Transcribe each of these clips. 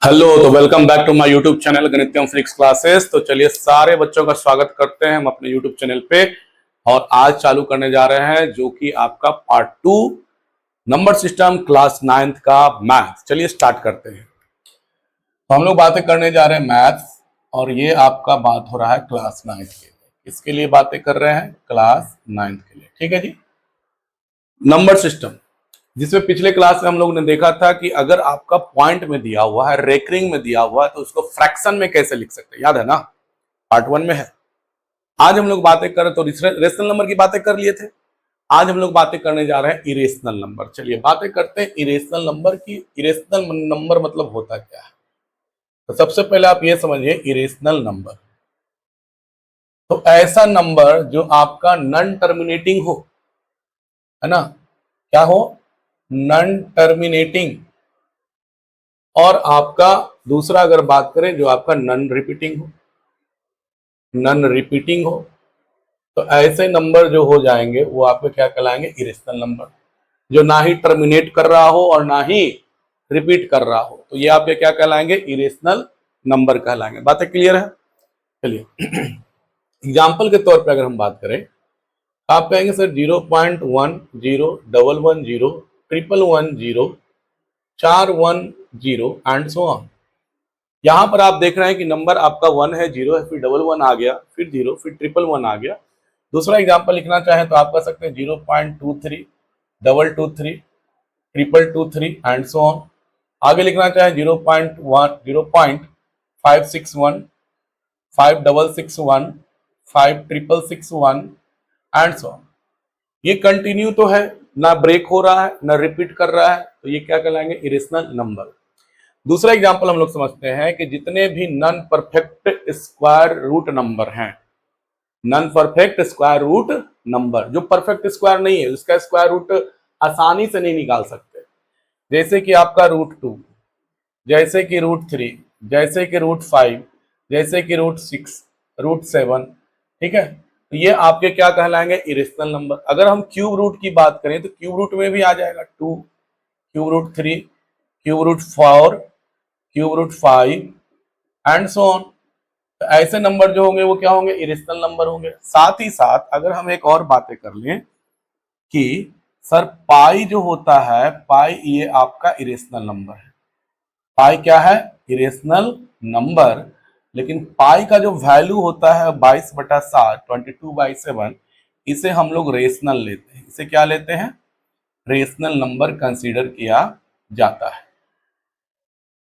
Hello, तो welcome back to my YouTube channel Ganityam physics classes. तो चलिए सारे बच्चों का स्वागत करते हैं हम अपने यूट्यूब चैनल पे। और आज चालू करने जा रहे हैं जो कि आपका part 2 number system class 9th का मैथ। चलिए स्टार्ट करते हैं। तो हम लोग बातें करने जा रहे हैं मैथ्स, और ये आपका बात हो रहा है क्लास 9th के लिए। किसके लिए बातें कर रहे हैं? क्लास 9th के लिए। ठीक है जी। नंबर सिस्टम, जिसमें पिछले क्लास में हम लोगों ने देखा था कि अगर आपका पॉइंट में दिया हुआ है, रेकरिंग में दिया हुआ है, तो उसको फ्रैक्शन में कैसे लिख सकते हैं, याद है ना? पार्ट 1 में है। आज हम लोग बातें करें तो रेशनल नंबर की बातें कर लिए थे। आज हम लोग बातें करने जा रहे हैं इरेशनल नंबर। चलिए बातें करते हैं इरेशनल नंबर की। इरेशनल नंबर मतलब होता क्या है? तो सबसे पहले आप ये समझिए, इरेशनल नंबर तो ऐसा नंबर जो आपका नॉन टर्मिनेटिंग हो, है ना? क्या हो? Non terminating. और आपका दूसरा अगर बात करें, जो आपका नॉन रिपीटिंग हो, नॉन रिपीटिंग हो, तो ऐसे नंबर जो हो जाएंगे वो आपके क्या कहलाएंगे? Irrational number. जो ना ही टर्मिनेट कर रहा हो और ना ही रिपीट कर रहा हो, तो ये आपके क्या कहलाएंगे? इरेशनल नंबर कहलाएंगे। बातें क्लियर है? चलिए एग्जाम्पल के तौर पे अगर हम बात करें, आप कहेंगे सर 0.10 1110 111 एंड सो ऑन। यहां पर आप देख रहे हैं कि नंबर आपका 1 है, 0 है, फिर 11 आ गया, फिर 0, फिर 111 आ गया। दूसरा एग्जांपल लिखना चाहें तो आप कर सकते हैं 0.23 223 223 एंड सो ऑन। आगे लिखना चाहें 0.1 0.561 5661 5661 एंड सो ऑन। ये कंटिन्यू तो है, ना ब्रेक हो रहा है ना रिपीट कर रहा है, तो ये क्या कहलाएंगे? Irrational number. दूसरा एग्जाम्पल हम लोग समझते हैं कि जितने भी non perfect square root number हैं, non perfect square root number, जो परफेक्ट स्क्वायर नहीं है, उसका स्क्वायर रूट आसानी से नहीं निकाल सकते, जैसे कि आपका √2, जैसे कि √3, जैसे कि √5, जैसे कि √6, √7। ठीक है, तो ये आपके क्या कहलाएंगे? Irrational number. अगर हम क्यूब रूट की बात करें तो क्यूब रूट में भी आ जाएगा 2, cube √3, cube √4, cube √5 and so on. तो ऐसे नंबर जो होंगे वो क्या होंगे? इरेशनल नंबर होंगे। साथ ही साथ अगर हम एक और बातें कर लें कि सर पाई जो होता है, पाई ये आपका इरेशनल नंबर है। पाई क्या है? Irrational number. लेकिन पाई का जो वैल्यू होता है 22/7 22/7, इसे हम लोग रेशनल लेते हैं। इसे क्या लेते हैं? रेशनल नंबर कंसीडर किया जाता है।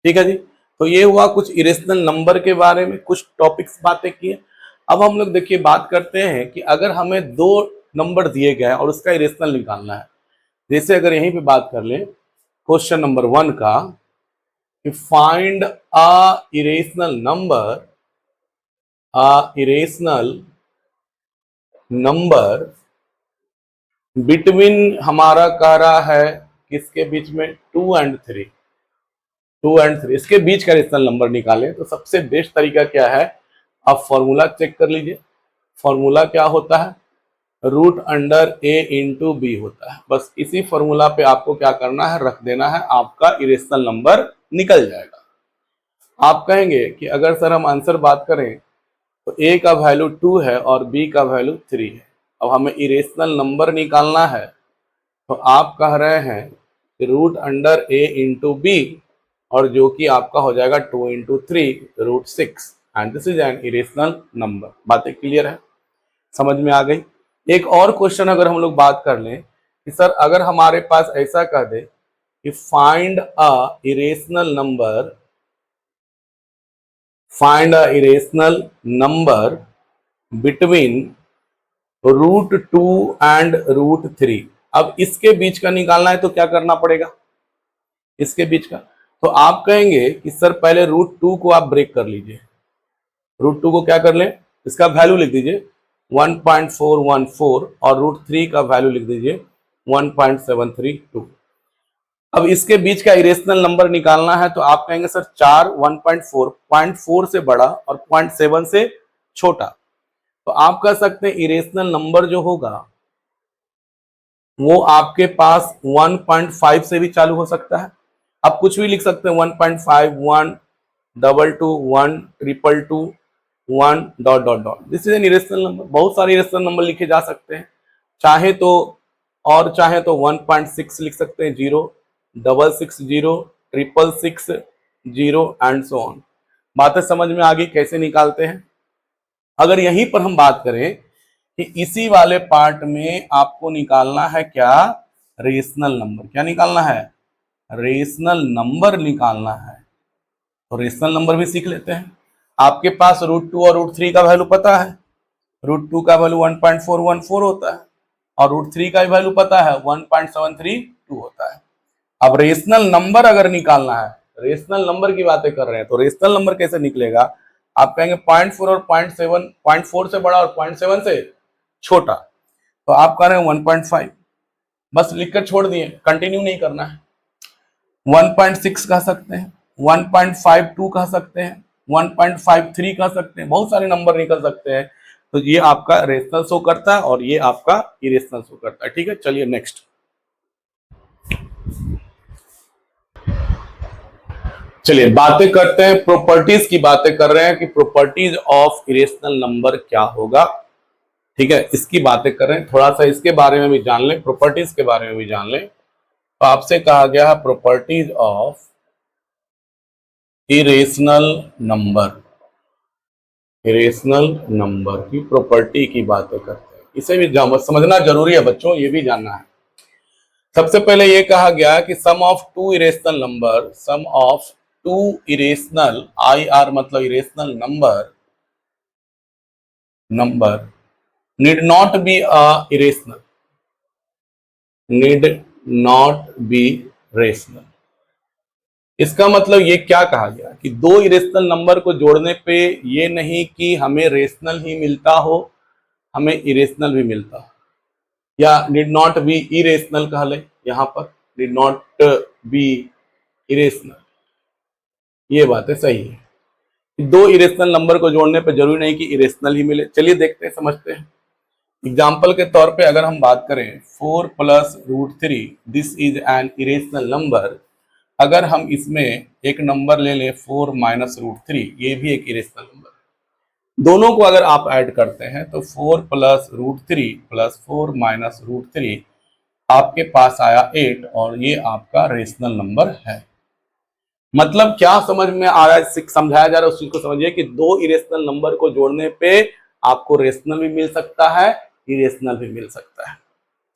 ठीक है जी। तो ये हुआ कुछ इरेशनल नंबर के बारे में, कुछ टॉपिक्स बातें किए। अब हम लोग देखिए बात करते हैं कि अगर हमें दो नंबर दिए गए और उसका इरेशनल निकालना है। जैसे अगर यहीं पे बात कर लें क्वेश्चन नंबर 1 का, कि फाइंड इरेशनल नंबर बिटवीन, हमारा कह रहा है किसके बीच में? 2 and 3, 2 and 3, इसके बीच का रेशनल नंबर निकालें। तो सबसे बेस्ट तरीका क्या है? आप फॉर्मूला चेक कर लीजिए। फॉर्मूला क्या होता है? √a/b होता है। बस इसी फॉर्मूला पे आपको क्या करना है? रख देना है, आपका इरेशनल नंबर निकल जाएगा। आप कहेंगे कि अगर सर हम आंसर बात करें तो a का वैल्यू 2 है और b का वैल्यू 3 है, अब हमें इरेशनल नंबर निकालना है, तो आप कह रहे हैं कि √a/b, और जो कि आपका हो जाएगा 2 × 3 √6, and this is an irrational number. बातें क्लियर है? समझ में आ गई? एक और क्वेश्चन अगर हम लोग बात कर लें कि सर अगर हमारे पास ऐसा कह दे कि find a irrational number between √2 and √3। अब इसके बीच का निकालना है तो क्या करना पड़ेगा? इसके बीच का, तो आप कहेंगे कि सर पहले √2 को आप ब्रेक कर लीजिए। √2 को क्या कर लें? इसका वैल्यू लिख दीजिए 1.414, और √3 का वैल्यू लिख दीजिए 1.732। अब इसके बीच का इरेशनल नंबर निकालना है, तो आप कहेंगे सर 4 1.4, 0.4 से बड़ा और 0.7 से छोटा। तो आप कह सकते हैं इरेशनल नंबर जो होगा वो आपके पास 1.5 से भी चालू हो सकता है। आप कुछ भी लिख सकते हैं, 1.5, 1, 222 1 222 1 dot dot dot, this is an irrational number. बहुत सारे इरेशनल नंबर लिखे जा सकते हैं, चाहे तो 1.6 लिख सकते हैं, 0 660 666 0 एंड सो ऑन। बातें समझ में आ गई कैसे निकालते हैं। अगर यहीं पर हम बात करें कि इसी वाले पार्ट में आपको निकालना है क्या, रेशनल नंबर। क्या निकालना है, रेशनल नंबर निकालना है। तो रेशनल नंबर भी सीख लेते हैं। आपके पास √2 और √3 का वैल्यू पता है। √2 का वैल्यू 1.414 होता है और √3 का वैल्यू पता है 1.732 होता है। अब रेशनल नंबर अगर निकालना है, रेशनल नंबर की बातें कर रहे हैं, तो रेशनल नंबर कैसे निकलेगा। आप कहेंगे 0.4 और 0.7, 0.4 से बड़ा और 0.7 से छोटा, तो आप कह रहे हैं 1.5, बस लिखकर छोड़ दिए, कंटिन्यू नहीं करना है। 1.6 कह सकते हैं, 1.52 कह सकते हैं, 1.53 कह सकते हैं, बहुत सारे नंबर निकल सकते हैं। तो ये आपका रेशनल शो करता है और ये आपका इरेशनल शो करता है। ठीक है, चलिए नेक्स्ट। चलिए बातें करते हैं, प्रॉपर्टीज की बातें कर रहे हैं कि प्रॉपर्टीज ऑफ इरेशनल नंबर क्या होगा। ठीक है, इसकी बातें कर रहे हैं, थोड़ा सा इसके बारे में भी जान लें, प्रॉपर्टीज के बारे में भी जान लें। तो आपसे कहा गया है properties of irrational number, irrational number की प्रॉपर्टी की बातें करते हैं। इसे भी समझना जरूरी है बच्चों, ये भी जानना है। सबसे पहले ये कहा गया कि sum of two irrational number, sum of two irrational, IR मतलब irrational number need not be irrational, need not be rational. इसका मतलब ये क्या कहा गया कि दो इरेशनल नंबर को जोड़ने पे ये नहीं कि हमें रेशनल ही मिलता हो, हमें इरेशनल भी मिलता हो, या नीड नॉट बी इरेशनल कह ले, यहां पर नीड नॉट बी इरेशनल। ये बात है, सही है। दो इरेशनल नंबर को जोड़ने पे जरूरी नहीं कि इरेशनल ही मिले। चलिए देखते हैं, समझते हैं। एग्जाम्पल के तौर पे अगर हम बात करें 4 + √3, this is an irrational number. अगर हम इसमें एक नंबर ले लें 4 - √3, ये भी एक इरेशनल नंबर। दोनों को अगर आप ऐड करते हैं तो 4 + √3 + 4 - √3 आपके पास आया 8 और ये आपका रेशनल नंबर है। मतलब क्या समझ में आ रहा है, समझाया जा रहा है उस चीज को समझिए कि दो इरेशनल नंबर को जोड़ने पे आपको रेशनल भी मिल सकता है, इरेशनल भी मिल सकता है।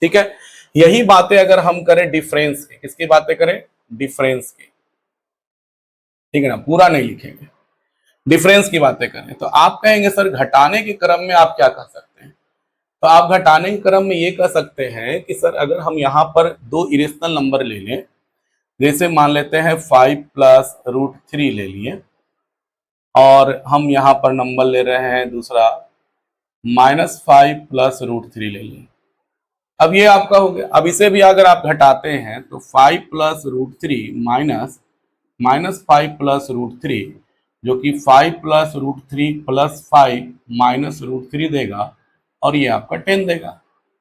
ठीक है, यही बातें अगर हम करें डिफरेंस की, किसकी बातें करें, डिफरेंस की। ठीक है ना, पूरा नहीं लिखेंगे, डिफरेंस की बातें करें। तो आप कहेंगे सर घटाने के क्रम में आप क्या कर सकते हैं। तो आप घटाने के क्रम में ये कह सकते हैं कि सर अगर हम यहाँ पर दो इरेशनल नंबर ले लें, जैसे मान लेते हैं 5 + √3 ले लिए, और हम यहाँ पर नंबर ले रहे हैं दूसरा -5 + √3 ले लिए। अब ये आपका हो गया। अब इसे भी अगर आप घटाते हैं तो 5 + √3 -5 + √3, जो कि 5 + √3 + 5 - √3 देगा, और ये आपका 10 देगा,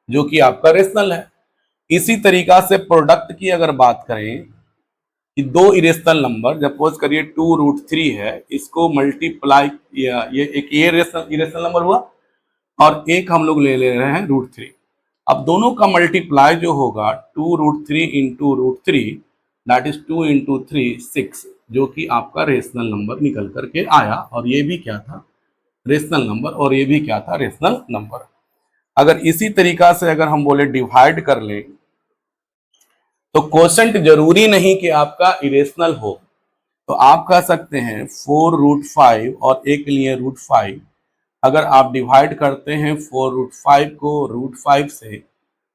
जो कि आपका रेशनल है। इसी तरीका से प्रोडक्ट की अगर बात करें कि दो इरेशनल नंबर, सपोज करिए 2√3 है, इसको मल्टीप्लाई, ये एक ये इरेशनल नंबर हुआ और एक हम लोग ले रहे हैं √3। अब दोनों का मल्टीप्लाई जो होगा 2√3 × √3, दैट इज 2 × 3 6, जो कि आपका रेशनल नंबर निकल करके आया। और ये भी क्या था, रेशनल नंबर, और ये भी क्या था, रेशनल नंबर। अगर इसी तरीका से अगर हम बोले डिवाइड कर लें, तो क्वोशंट जरूरी नहीं कि आपका इरेशनल हो। तो आप कह सकते हैं 4√5 और एक लिए √5, अगर आप डिवाइड करते हैं 4√5 को √5 से,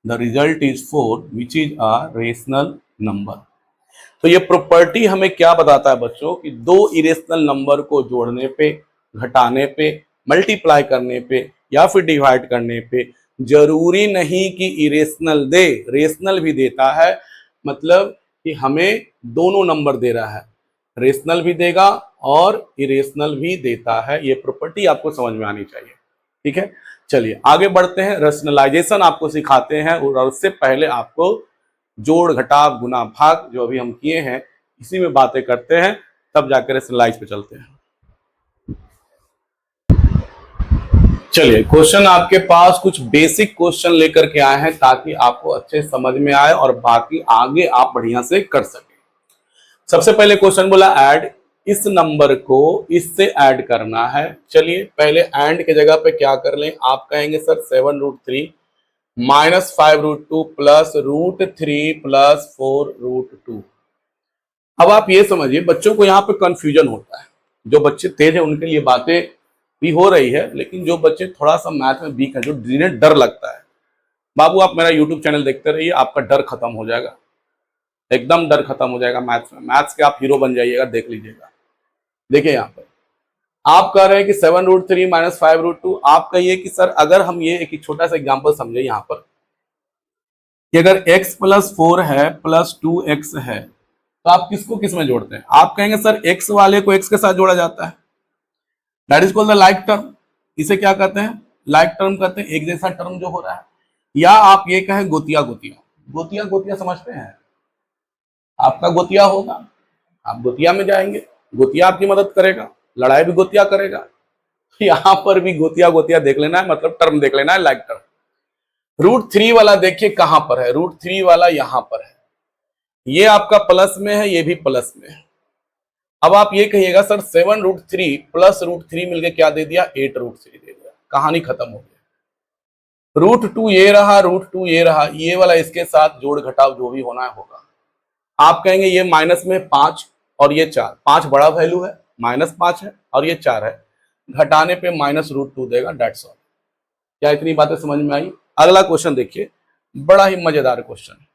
the result is 4, which is a rational number. तो ये प्रॉपर्टी हमें क्या बताता है बच्चों कि दो इरेशनल नंबर को जोड़ने पे, घटाने पे, मल्टीप्लाई करने पे या फिर डिवाइड करने पे जरूरी नहीं कि इरेशनल दे, रेशनल भी देता है। मतलब कि हमें दोनों नंबर दे रहा है, रेशनल भी देगा और इरेशनल भी देता है। ये प्रॉपर्टी आपको समझ में आनी चाहिए। ठीक है, चलिए आगे बढ़ते हैं। रैशनलाइजेशन आपको सिखाते हैं, और उससे पहले आपको जोड़, घटाव, गुना, भाग जो अभी हम किए हैं इसी में बातें करते हैं। तब जाकर रेशनलाइज पे चलते हैं। चलिए, क्वेश्चन आपके पास कुछ बेसिक क्वेश्चन लेकर के आए हैं ताकि आपको अच्छे समझ में आए और बाकी आगे आप बढ़िया से कर सके। सबसे पहले क्वेश्चन बोला ऐड, इस नंबर को इससे ऐड करना है। चलिए पहले ऐड के जगह पे क्या कर लें, आप कहेंगे सर 7√3 माइनस 5√2 प्लस √3 प्लस 4√2। अब आप ये समझिए, बच्चों को यहाँ पे कंफ्यूजन होता है। जो बच्चे तेज है उनके लिए बातें भी हो रही है, लेकिन जो बच्चे थोड़ा सा मैथ में वीक है, जो जिन्हें डर लगता है, बाबू आप मेरा यूट्यूब चैनल देखते रहिए, आपका डर खत्म हो जाएगा, एकदम डर खत्म हो जाएगा मैथ्स में। मैथ्स के आप हीरो बन जाइएगा, देख लीजिएगा। देखिए यहाँ पर आप कह रहे हैं कि 7√3 माइनस 5√2। आप कहिए कि सर अगर हम ये एक छोटा सा एग्जाम्पल समझे यहाँ पर कि अगर x प्लस 4 है प्लस 2x है तो आप किसको किस में जोड़ते हैं? आप कहेंगे सर x वाले को x के साथ जोड़ा जाता है, that is called the like term. इसे क्या कहते हैं? लाइक टर्म कहते हैं, एक जैसा टर्म जो हो रहा है। या आप ये कहें गोतिया गोतिया, गोतिया गोतिया समझते हैं? आपका गोतिया होगा, आप गोतिया में जाएंगे, गोतिया आपकी मदद करेगा, लड़ाई भी गोतिया करेगा। यहां पर भी गोतिया गोतिया देख लेना है, मतलब टर्म देख लेना है, लाइक टर्म। √3 वाला देखिए कहां पर है, √3 वाला यहां पर है, ये आपका प्लस में है, ये भी प्लस में है। अब आप ये कहिएगा सर 7√3 प्लस √3 मिलके क्या दे दिया? 8√3 दे दिया, कहानी खत्म हो गई। √2 ये रहा, √2 ये रहा, ये वाला इसके साथ जोड़ घटाव जो भी होना है होगा। आप कहेंगे ये माइनस में 5 और ये 4, 5 बड़ा वैल्यू है, -5 है और ये 4 है, घटाने पे -√2 देगा, डेट्स ऑल। क्या इतनी बातें समझ में आई? अगला क्वेश्चन देखिए, बड़ा ही मजेदार क्वेश्चन।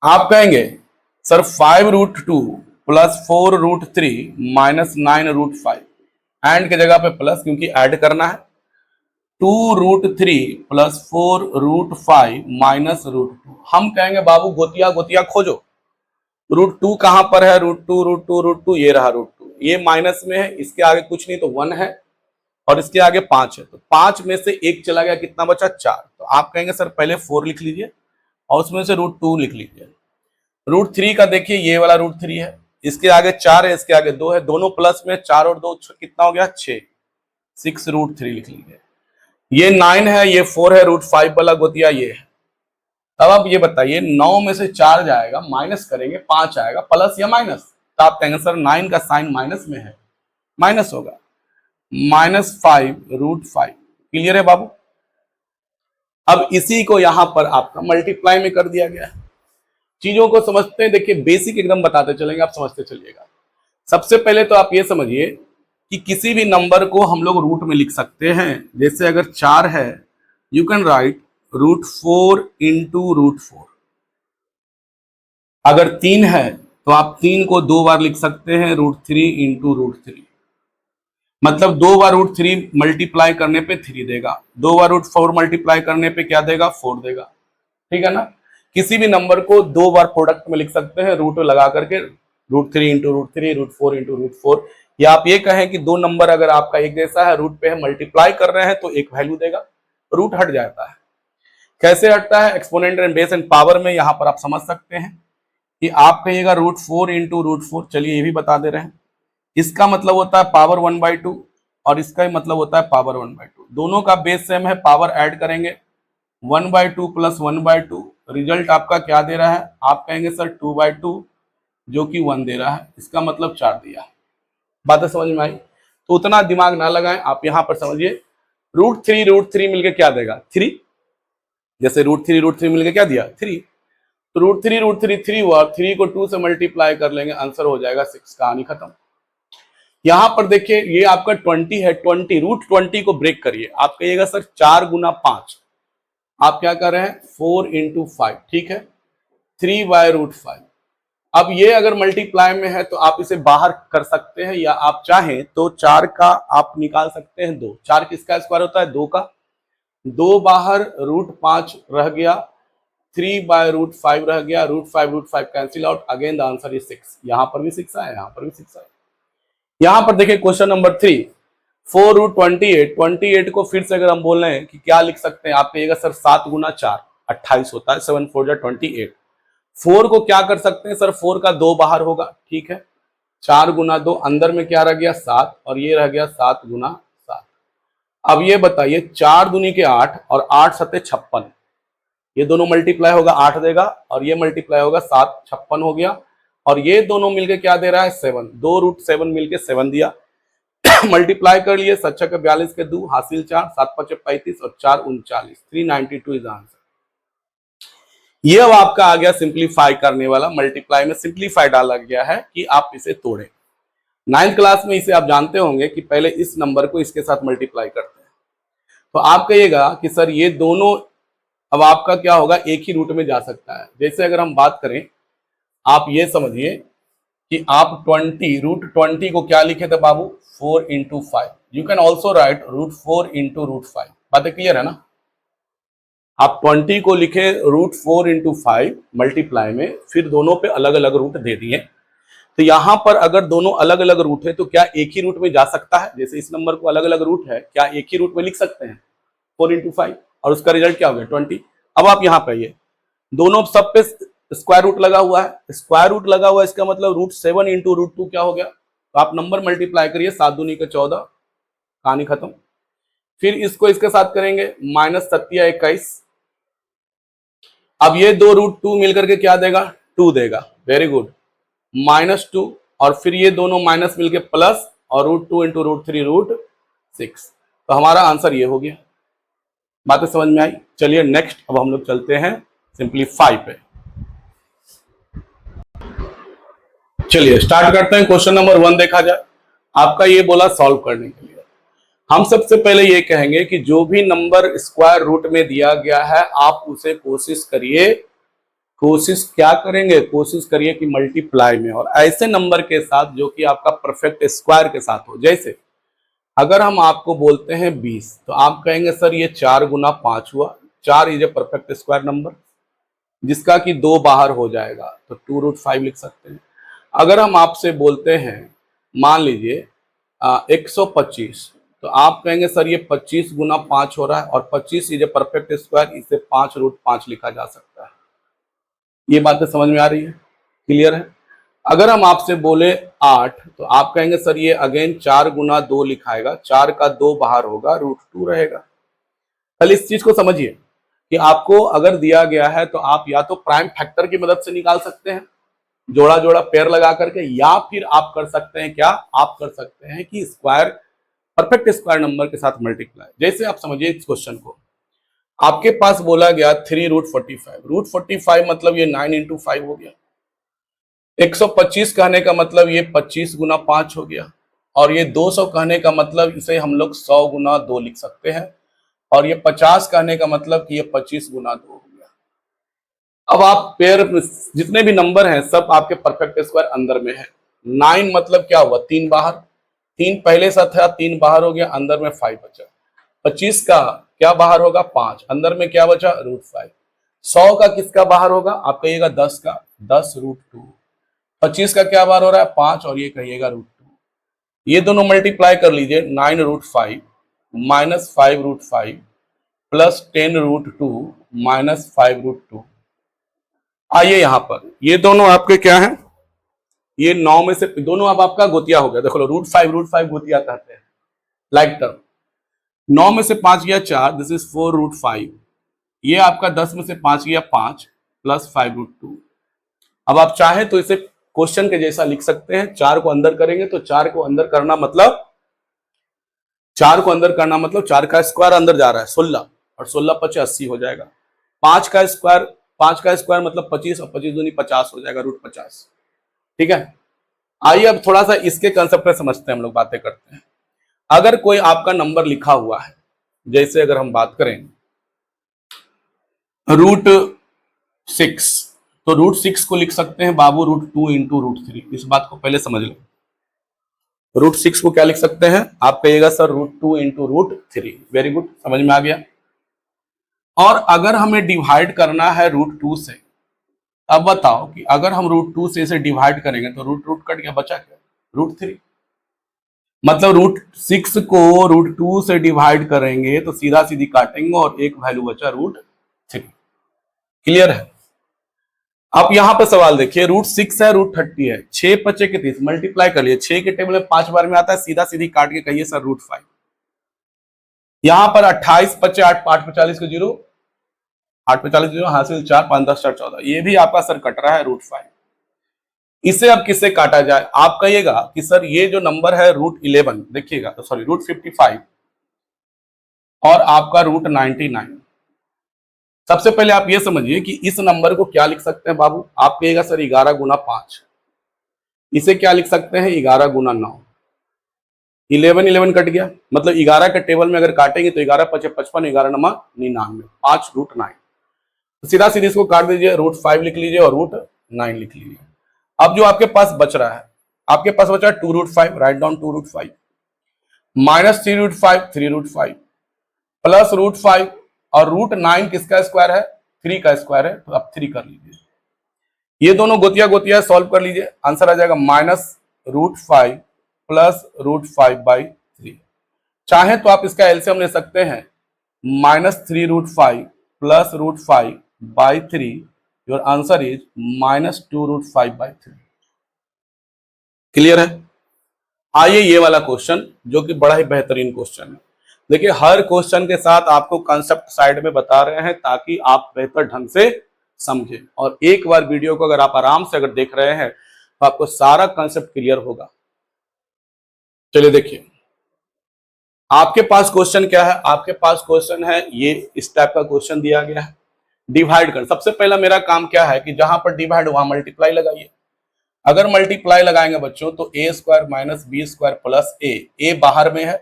आप कहेंगे सर 5√2 प्लस 4√3 माइनस 9√5, एंड के जगह पे प्लस क्योंकि ऐड करना है। 2√3 प्लस 4√5 माइनस √2। हम कहेंगे बाबू गोतिया गोतिया खोजो, √2 कहां पर है? √2 ये रहा √2, ये माइनस में है, इसके आगे कुछ नहीं तो 1 है और इसके आगे 5 है, तो 5 में से 1 चला गया, कितना बचा? 4। तो आप कहेंगे सर पहले 4 लिख लीजिए और उसमें से √2 लिख लीजिए। √3 का देखिए ये वाला √3 है, इसके आगे 4 है, इसके आगे 2 है, दोनों प्लस में, 4 और 2 कितना हो गया? 6, 6√3 लिख लीजिए। ये 9 है, ये 4 है, √5 वाला गोतिया ये है। अब आप ये बताइए 9 में से 4 जाएगा, माइनस करेंगे 5 आएगा, प्लस या माइनस? तो आप कहेंगे सर 9 का साइन माइनस में है, माइनस होगा, -5√5। क्लियर है बाबू? अब इसी को यहां पर आपका मल्टीप्लाई में कर दिया गया है। चीजों को समझते हैं, देखिए बेसिक एकदम बताते चलेंगे, आप समझते चलिएगा। सबसे पहले तो आप ये समझिए कि किसी भी नंबर को हम लोग रूट में लिख सकते हैं। जैसे अगर 4 है, यू कैन राइट √4 इंटू √4। अगर 3 है तो आप 3 को 2 बार लिख सकते हैं, √3 इंटू √3। मतलब 2 बार √3 मल्टीप्लाई करने पे 3 देगा, 2 बार √4 मल्टीप्लाई करने पे क्या देगा? 4 देगा। ठीक है ना? किसी भी नंबर को 2 बार प्रोडक्ट में लिख सकते हैं, रूट लगा करके, √3 इंटू √3, √4 इंटू √4। या आप ये कहें कि दो नंबर अगर आपका एक जैसा है, रूट पे है, मल्टीप्लाई कर रहे हैं तो एक वैल्यू देगा, रूट हट जाता है। कैसे हटता है? Exponent and base and power में यहां पर आप समझ सकते हैं कि आप कहिएगा √4 इंटू √4। चलिए ये भी बता दे रहे हैं, इसका मतलब होता है पावर 1/2 और इसका ही मतलब होता है पावर 1/2। दोनों का बेस सेम है, पावर ऐड करेंगे, 1/2 प्लस 1/2, रिजल्ट आपका क्या दे रहा है? आप कहेंगे सर 2/2 जो कि 1 दे रहा है, इसका मतलब 4 दिया। बातें समझ में आई? तो उतना दिमाग ना लगाएं, आप यहां पर समझिए √3 मिलके क्या देगा? 3। जैसे √3 मिलके क्या दिया? 3। तो √3 3 हुआ, 3 को 2 से मल्टीप्लाई कर लेंगे, आंसर हो जाएगा 6। कहानी खत्म। यहां पर देखिए ये आपका 20 है, 20 √20 को ब्रेक करिए। आप कहिएगा सर 4 गुना 5, आप क्या कर रहे हैं? 4 इंटू 5, ठीक है, 3/√5। अब ये अगर मल्टीप्लाई में है तो आप इसे बाहर कर सकते हैं, या आप चाहें तो 4 का आप निकाल सकते हैं 2। 4 किसका स्क्वायर होता है? 2 का। 2 बाहर, √5 रह गया, 3/√5 रह गया, √5 cancel out, again the answer is 6। यहां पर भी 6 आया, यहां पर भी 6 आया। यहां पर देखिए क्वेश्चन नंबर 3, 4√28, 28 को फिर से अगर हम बोल रहे हैं कि क्या लिख सकते हैं, आप कहिएगा सर 7 गुना 4 28 होता है, 7 4 28। 4 को क्या कर सकते हैं सर, 4 का 2 बाहर होगा, ठीक है। 4 गुना 2, अंदर में क्या रह गया 7, और ये रह गया 7 गुना 7। अब ये बताइए 4 दूनी के 8 और 8 सत्ते 56, ये दोनों मल्टीप्लाई होगा 8 देगा, और ये मल्टीप्लाई होगा 7, 56 हो गया। और ये दोनों मिलके क्या दे रहा है 7, 2√7 मिलके 7 दिया। मल्टीप्लाई कर लिए, 7 के 42 के 2 हासिल 4, 7 5 35 और 4 39, 392 इज आंसर। ये अब आपका आ गया सिंप्लीफाई करने वाला, मल्टीप्लाई में सिंप्लीफाई डाला गया है कि आप इसे तोड़ें। 9th क्लास में इसे आप जानते होंगे कि पहले इस नंबर को इसके साथ मल्टीप्लाई करते हैं। तो आप कहिएगा कि सर ये दोनों अब आपका क्या होगा, एक ही रूट में जा सकता है। जैसे अगर हम बात करें, आप ये समझिए कि आप 20 को क्या लिखे थे बाबू, 4 into 5। You can also right √4 into √5। बातें क्लियर है ना। आप 20 को लिखे √4 इंटू 5 मल्टीप्लाई में, फिर दोनों पे अलग अलग रूट दे दिए। तो यहां पर अगर दोनों अलग अलग रूट है तो क्या एक ही रूट में जा सकता है। जैसे इस नंबर को अलग अलग रूट है, क्या एक ही रूट में लिख सकते हैं 4 इंटू 5, और उसका रिजल्ट क्या हो गया 20। अब आप यहाँ पे आइए, दोनों सब पे स्क्वायर रूट लगा हुआ है, स्क्वायर रूट लगा हुआ है, इसका मतलब √7 इंटू √2 क्या हो गया। तो आप नंबर मल्टीप्लाई करिए, 7 दूनी के 14, कहानी खत्म। फिर इसको इसके साथ करेंगे, -7 21। अब ये दो √2 मिलकर के क्या देगा, 2 देगा, वेरी गुड। -2, और फिर ये दोनों माइनस मिलके प्लस, और √2 इंटू √3 √6। तो हमारा आंसर ये हो गया। बातें समझ में आई। चलिए नेक्स्ट अब हम लोग चलते हैं सिंप्लीफाई पे। चलिए स्टार्ट करते हैं। क्वेश्चन नंबर 1 देखा जाए, आपका ये बोला सॉल्व करने के लिए। हम सबसे पहले ये कहेंगे कि जो भी नंबर स्क्वायर रूट में दिया गया है आप उसे कोशिश करिए, कोशिश क्या करेंगे, कोशिश करिए कि मल्टीप्लाई में, और ऐसे नंबर के साथ जो कि आपका परफेक्ट स्क्वायर के साथ हो। जैसे अगर हम आपको बोलते हैं 20, तो आप कहेंगे सर ये 4 गुना 5 हुआ। 4 is a perfect square number जिसका कि 2 बाहर हो जाएगा, तो 2√5 लिख सकते हैं। अगर हम आपसे बोलते हैं मान लीजिए 125, तो आप कहेंगे सर ये 25 गुना 5 हो रहा है, और 25 इज ए परफेक्ट स्क्वायर, इसे 5√5 लिखा जा सकता है। ये बातें समझ में आ रही है, क्लियर है। अगर हम आपसे बोले 8, तो आप कहेंगे सर ये अगेन 4 गुना 2 लिखाएगा, 4 का 2 बाहर होगा, √2 रहेगा। कल इस चीज को समझिए कि आपको अगर दिया गया है तो आप या तो प्राइम फैक्टर की मदद से निकाल सकते हैं, जोड़ा जोड़ा पेयर लगा करके, या फिर आप कर सकते हैं क्या, आप कर सकते हैं कि स्क्वायर, परफेक्ट स्क्वायर नंबर के साथ मल्टीप्लाई। जैसे आप समझिए इस क्वेश्चन को, आपके पास बोला गया 3√45, √45 मतलब ये 9 इंटू 5 हो गया। 125 कहने का मतलब ये 25 गुना 5 हो गया, और ये 200 कहने का मतलब इसे हम लोग 100 गुना 2 लिख सकते हैं, और ये 50 कहने का मतलब कि ये 25 गुना 2 हो गया। अब आप पेयर जितने भी नंबर हैं सब आपके परफेक्ट स्क्वायर अंदर में है। 9 मतलब क्या हुआ, 3 बाहर, 3 पहले से था, 3 बाहर हो गया, अंदर में 5 बचा। 25 का क्या बाहर होगा, 5, अंदर में क्या बचा, √5। 100 का किसका बाहर होगा, आप कहिएगा 10 का, 10 √2। 25 का क्या बाहर हो रहा है, 5, और ये कहिएगा √2। ये दोनों मल्टीप्लाई कर लीजिए, 9√5 -5√5 प्लस 10√2 -5√2। आइए यहां पर, ये दोनों आपके क्या हैं, ये 9 में से दोनों अब आपका गोतिया हो गया। देखो √5 गोतिया कहते हैं, लाइक टर्म। 9 में से 5 गया 4, दिस इज 4√5। ये आपका 10 में से 5 गया 5 प्लस 5√2। अब आप चाहें तो इसे क्वेश्चन के जैसा लिख सकते हैं। 4 को अंदर करेंगे तो 4 को अंदर करना मतलब 4 का स्क्वायर अंदर जा रहा है 16, और 16 × 5 = 80 हो जाएगा। 5 का स्क्वायर मतलब 25, और 25 दूनी 50 हो जाएगा, √50। ठीक है। आइए अब थोड़ा सा इसके कंसेप्ट पे समझते हैं, हम लोग बातें करते हैं। अगर कोई आपका नंबर लिखा हुआ है, जैसे अगर हम बात करें √6, तो √6 को लिख सकते हैं बाबू √2 इंटू √3। इस बात को पहले समझ लो। √6 को क्या लिख सकते हैं, आप कहिएगा सर √2 इंटू √3। वेरी गुड, समझ में आ गया। और अगर हमें डिवाइड करना है √2 से, अब बताओ कि अगर हम √2 से इसे डिवाइड करेंगे तो रूट कट गया, बचा क्या, √3। मतलब √6 को √2 से डिवाइड करेंगे तो सीधा सीधी काटेंगे, और एक वैल्यू बचा √3। क्लियर है। आप यहां पर सवाल देखिए, √6 है, √30 है, 6 5 के 30 मल्टीप्लाई कर लिए, 6 के टेबल में 5 बार में आता है, सीधा सीधी काट के कहिए सर √5। यहां पर 28 5 8 8 पे 40 को 0, 8 पे 40 0, हासिल 4 5 10 4 14, ये भी आपका सर कट रहा है √5। इसे अब किससे काटा जाए? आप कहिएगा कि सर ये जो नंबर है √11, देखिएगा तो सॉरी √55 और आपका √99। सबसे पहले आप ये समझिए कि इस नंबर को क्या लिख सकते हैं बाबू? आप कहिएगा सर 11 गुना 5। इसे क्या लिख सकते हैं? 11 गुना 9। 11 11 कट गया, मतलब 11 के टेबल में अगर काटेंगे तो 11 5 55, 11 9 99, 5 √9। तो सीधा सीधा इसको काट दीजिए, √5 लिख लीजिए और √9 लिख लीजिए। अब जो आपके पास बच रहा है, आपके पास बचा 2√5, राइट डाउन 2√5, माइनस 3√5, 3√5, प्लस √5 और √9 किसका स्क्वायर है? 3 का स्क्वायर है, तो आप 3 कर लीजिए। ये दोनों गोतिया गोतिया सॉल्व कर लीजिए, आंसर आ जाएगा -√5 प्लस √5/3। चाहे तो आप इसका एलसीएम ले सकते हैं, -3√5 plus √5/3, your answer is -2√5/3। Clear है? आइए ये वाला क्वेश्चन, जो कि बड़ा ही बेहतरीन क्वेश्चन है। देखिए, हर क्वेश्चन के साथ आपको कंसेप्ट साइड में बता रहे हैं ताकि आप बेहतर ढंग से समझें, और एक बार वीडियो को अगर आप आराम से अगर देख रहे हैं तो आपको सारा कंसेप्ट क्लियर होगा। चलिए देखिए, आपके पास क्वेश्चन क्या है? आपके पास क्वेश्चन है ये, इस टाइप का क्वेश्चन दिया गया है, डिवाइड कर। सबसे पहला मेरा काम क्या है कि जहां पर डिवाइड वहां मल्टीप्लाई लगाइए। अगर मल्टीप्लाई लगाएंगे बच्चों तो a² माइनस b² प्लस ए बाहर में है,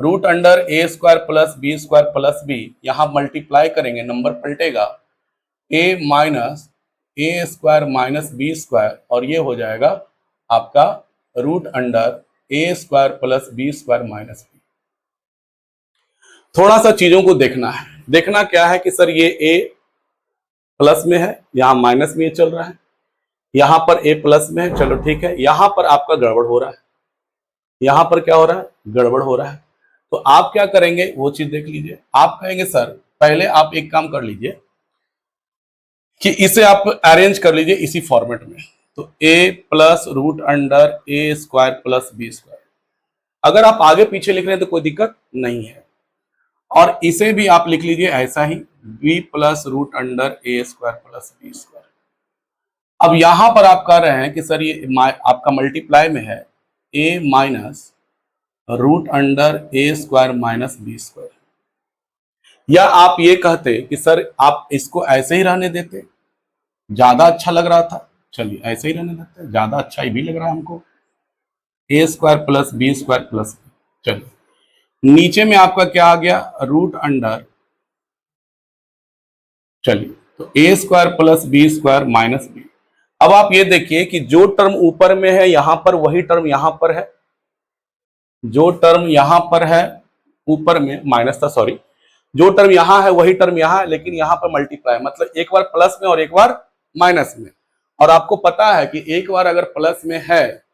√a² plus b² plus B, यहां मल्टीप्लाई करेंगे नंबर पलटेगा, a minus a² minus b², और ये हो जाएगा आपका √a² plus b² minus B. थोड़ा सा चीजों को देखना है। देखना क्या है कि सर ये a प्लस में है, यहां माइनस में चल रहा है, यहां पर a प्लस में है, चलो ठीक है। यहां पर आपका गड़बड़ हो रहा है, यहां पर क्या हो रहा है? गड़बड़ हो रहा है। तो आप क्या करेंगे वो चीज देख लीजिए। आप कहेंगे सर पहले आप एक काम कर लीजिए कि इसे आप अरेंज कर लीजिए इसी फॉर्मेट में। तो a plus √a² plus b²। अगर आप आगे पीछे लिख रहे हैं तो कोई दिक्कत नहीं है, और इसे भी आप लिख लीजिए ऐसा ही, b plus √a² plus b²। अब यहां पर आप कह रहे हैं कि सर ये आपका मल्टीप्लाई में है a minus √a² minus b²। या आप ये कहते कि सर आप इसको ऐसे ही रहने देते, ज्यादा अच्छा लग रहा था। चलिए ऐसे ही रहने देते, ज्यादा अच्छा ही भी लग रहा है हमको, a² plus b² plus B. चलिए नीचे में आपका क्या आ गया? √, चलिए तो a² plus b² minus B. अब आप ये देखिए कि जो टर्म ऊपर में है यहां पर, वही टर्म यहां पर है, जो टर्म यहां पर है ऊपर में माइनस था, सॉरी, जो टर्म यहां है वही टर्म यहां है, लेकिन यहां पर मल्टीप्लाई, मतलब एक बार प्लस में और एक बार माइनस में। और आपको पता है कि एक बार अगर प्लस में है,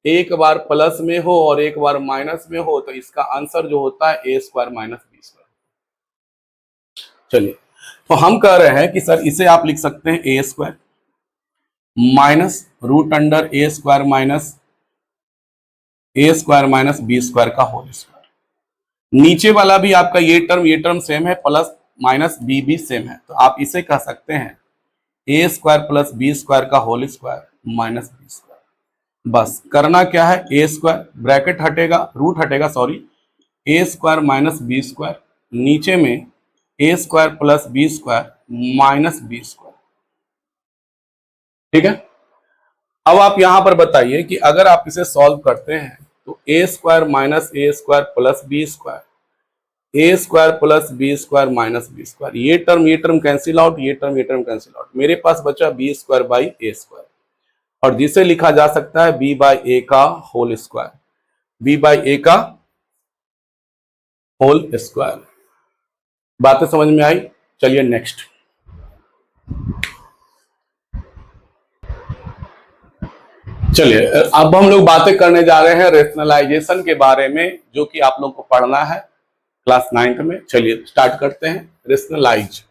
एक बार प्लस में हो और एक बार माइनस में हो, तो इसका आंसर जो होता है a² माइनस b²। चलिए तो हम कह रहे हैं कि सर इसे आप लिख सकते हैं a² minus √a² minus a² minus b² का होल स्क्वायर। नीचे वाला भी आपका ये टर्म सेम है, प्लस माइनस बी भी सेम है, तो आप इसे कह सकते हैं a² प्लस b² का होल स्क्वायर माइनस b²। बस करना क्या है, a², ब्रैकेट हटेगा, रूट हटेगा, सॉरी, a² माइनस b², नीचे में a² plus b² minus b²। ठीक है। अब आप यहां पर बताइए कि अगर आप इसे सॉल्व करते हैं तो a² minus a² plus b², a² plus b² minus b², ये टर्म कैंसिल आउट, ये टर्म कैंसिल आउट, मेरे पास बचा b² बाई a², और जिसे लिखा जा सकता है b बाई a का whole square, b by a का होल स्क्वायर। बातें समझ में आई? चलिए नेक्स्ट। चलिए अब हम लोग बातें करने जा रहे हैं रेशनलाइजेशन के बारे में, जो कि आप लोग को पढ़ना है क्लास 9th में। चलिए स्टार्ट करते हैं। रेशनलाइज,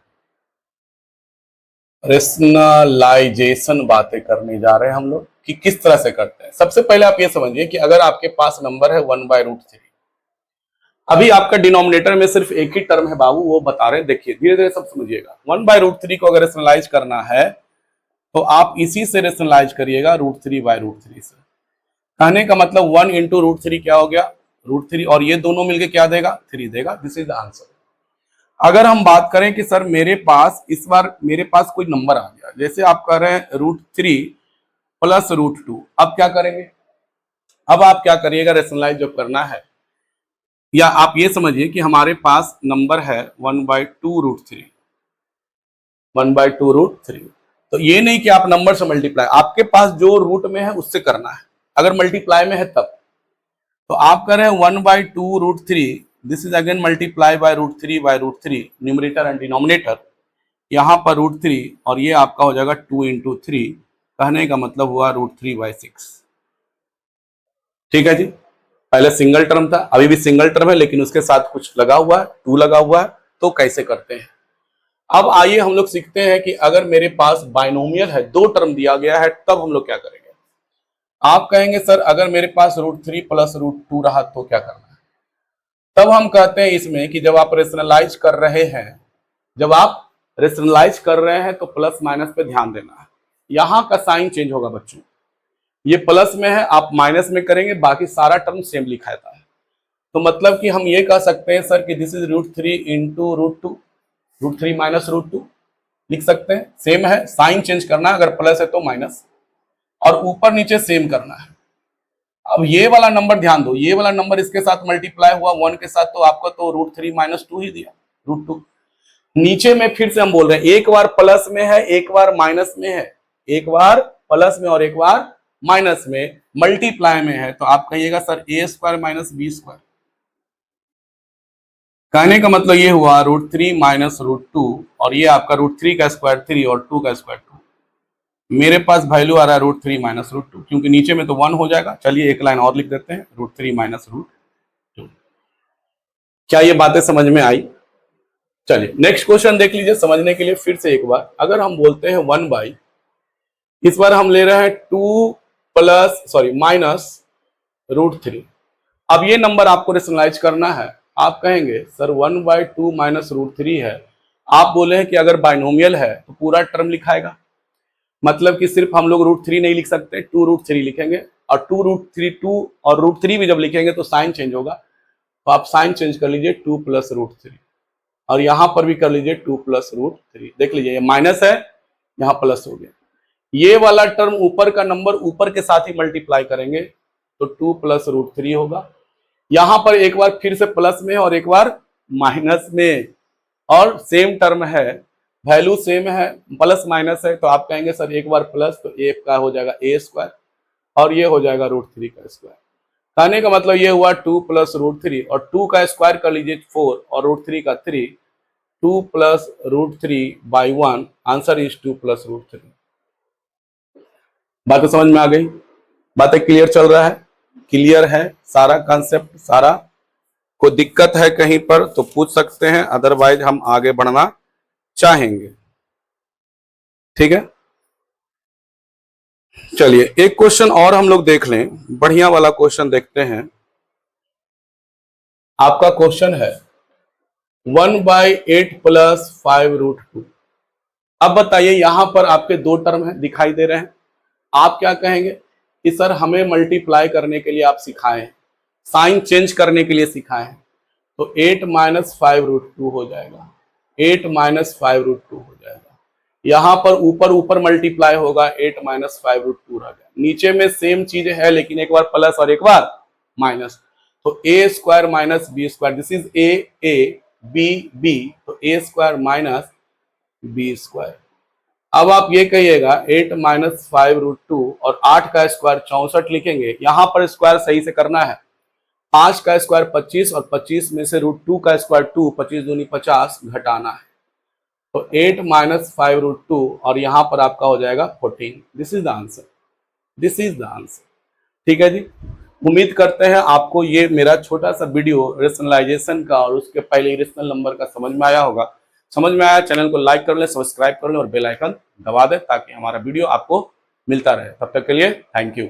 रेशनलाइजेशन बातें करने जा रहे हैं हम लोग कि किस तरह से करते हैं। सबसे पहले आप ये समझिए कि अगर आपके पास नंबर है 1/√3, अभी आपका डिनोमिनेटर में सिर्फ एक ही टर्म है बाबू, वो बता रहे हैं, देखिए धीरे धीरे सब समझिएगा। 1/√3 को अगर रेशनलाइज करना है तो आप इसी से रेशनलाइज करिएगा √3/√3 से। कहने का मतलब 1 इंटू √3 क्या हो गया, √3, और ये दोनों मिलके क्या देगा, 3 देगा। This is the answer. अगर हम बात करें कि सर मेरे पास इस बार मेरे पास कोई नंबर आ गया, जैसे आप कह रहे हैं √3 प्लस √2, अब क्या करेंगे, अब आप क्या करिएगा, रेशनलाइज जब करना है, या आप ये समझिए कि हमारे पास नंबर है 1/2√3, 1/2√3। तो ये नहीं कि आप नंबर से मल्टीप्लाई, आपके पास जो रूट में है उससे करना है, अगर मल्टीप्लाई में है तब। तो आप कर रहे हैं 1/2√3, this is again multiply by √3/√3, numerator and denominator, यहाँ पर √3, और ये आपका हो जाएगा 2 इंटू 3, कहने का मतलब हुआ √3/6। ठीक है जी, पहले सिंगल टर्म था, अभी भी सिंगल टर्म है, लेकिन उसके साथ कुछ लगा हुआ है, 2 लगा हुआ है, तो कैसे करते हैं। अब आइए हम लोग सीखते हैं कि अगर मेरे पास बाइनोमियल है, 2 टर्म दिया गया है, तब हम लोग क्या करेंगे। आप कहेंगे सर अगर मेरे पास √3 प्लस √2 रहा तो क्या करना है। तब हम कहते हैं इसमें कि जब आप रेशनलाइज कर रहे हैं, जब आप रेशनलाइज कर रहे हैं तो प्लस माइनस पे ध्यान देना है। यहां का साइन चेंज होगा बच्चों, ये प्लस में है, आप माइनस में करेंगे, बाकी सारा टर्म सेम लिखा रहता है। तो मतलब कि हम ये कह सकते हैं सर कि दिस इज √3 इंटू √2, √3 माइनस √2 लिख सकते हैं। सेम है, साइन चेंज करना है, अगर प्लस है तो माइनस, और ऊपर नीचे सेम करना है। अब ये वाला नंबर ध्यान दो, ये वाला नंबर इसके साथ मल्टीप्लाई हुआ 1 के साथ, तो आपका तो √3 माइनस 2 ही दिया, √2। नीचे में फिर से हम बोल रहे हैं, एक बार प्लस में है, एक बार माइनस में है, एक बार प्लस में और एक बार माइनस में, मल्टीप्लाई में है, तो आप कहिएगा सर a² माइनस b²। कहने का मतलब ये हुआ √3 माइनस √2, और ये आपका √3 का स्क्वायर 3 और 2 का स्क्वायर 2। मेरे पास वैल्यू आ रहा है √3 माइनस √2, क्योंकि नीचे में तो 1 हो जाएगा। चलिए एक लाइन और लिख देते हैं, √3 माइनस √2। क्या ये बातें समझ में आई। चलिए नेक्स्ट क्वेश्चन देख लीजिए समझने के लिए फिर से एक बार। अगर हम बोलते हैं 1/, इस बार हम ले रहे हैं 2 माइनस √3। अब ये नंबर आपको रेशनलाइज करना है। आप कहेंगे सर 1/2 माइनस √3 है, आप बोले हैं कि अगर बाइनोमियल है तो पूरा टर्म लिखाएगा, मतलब कि सिर्फ हम लोग √3 नहीं लिख सकते, 2√3 लिखेंगे, और 2√3 और √3 भी जब लिखेंगे तो साइन चेंज होगा, तो आप साइन चेंज कर लीजिए 2 प्लस √3, और यहां पर भी कर लीजिए 2 प्लस √3। देख लीजिए ये माइनस है, यहाँ प्लस हो गया। ये वाला टर्म ऊपर का नंबर ऊपर के साथ ही मल्टीप्लाई करेंगे तो 2 प्लस √3 होगा। यहां पर एक बार फिर से प्लस में और एक बार माइनस में, और सेम टर्म है, वैल्यू सेम है, प्लस माइनस है, तो आप कहेंगे सर एक बार प्लस तो a का हो जाएगा a², और ये हो जाएगा √3 का स्क्वायर। कहने का मतलब ये हुआ 2 प्लस √3, और 2 का स्क्वायर कर लीजिए 4, और √3 का 3, 2 प्लस √3/1, आंसर इज 2 प्लस √3। बातें समझ में आ गई, बातें क्लियर चल रहा है, क्लियर है सारा कॉन्सेप्ट सारा। कोई दिक्कत है कहीं पर तो पूछ सकते हैं, अदरवाइज हम आगे बढ़ना चाहेंगे। ठीक है, चलिए एक क्वेश्चन और हम लोग देख लें, बढ़िया वाला क्वेश्चन देखते हैं। आपका क्वेश्चन है 1/8 प्लस 5√2। अब बताइए यहां पर आपके 2 टर्म है दिखाई दे रहे हैं, आप क्या कहेंगे कि सर हमें मल्टीप्लाई करने के लिए आप सिखाएं, साइन चेंज करने के लिए सिखाएं, तो 8 माइनस 5√2 हो जाएगा, 8 माइनस 5√2 हो जाएगा। यहां पर ऊपर ऊपर मल्टीप्लाई होगा, 8 माइनस 5√2 रह गया। नीचे में सेम चीज है, लेकिन एक बार प्लस और एक बार माइनस, तो a² minus b², this is a b, तो a² माइनस b²। अब आप ये कहिएगा 8 माइनस 5√2 और 8 का स्क्वायर 64 लिखेंगे, यहां पर स्क्वायर सही से करना है। 5 का स्क्वायर 25, और 25 में से √2 का स्क्वायर 2, 25 दूनी 50 घटाना है, तो 8 माइनस 5√2, और यहां पर आपका हो जाएगा 14। This is the answer, this is the answer. ठीक है जी, उम्मीद करते हैं आपको ये मेरा छोटा सा वीडियो रेशनलाइजेशन का और उसके पहले रेशनल नंबर का समझ में आया होगा। समझ में आया, चैनल को लाइक कर लें, सब्सक्राइब कर लें और बेल आइकन दबा दें ताकि हमारा वीडियो आपको मिलता रहे। तब तक के लिए थैंक यू।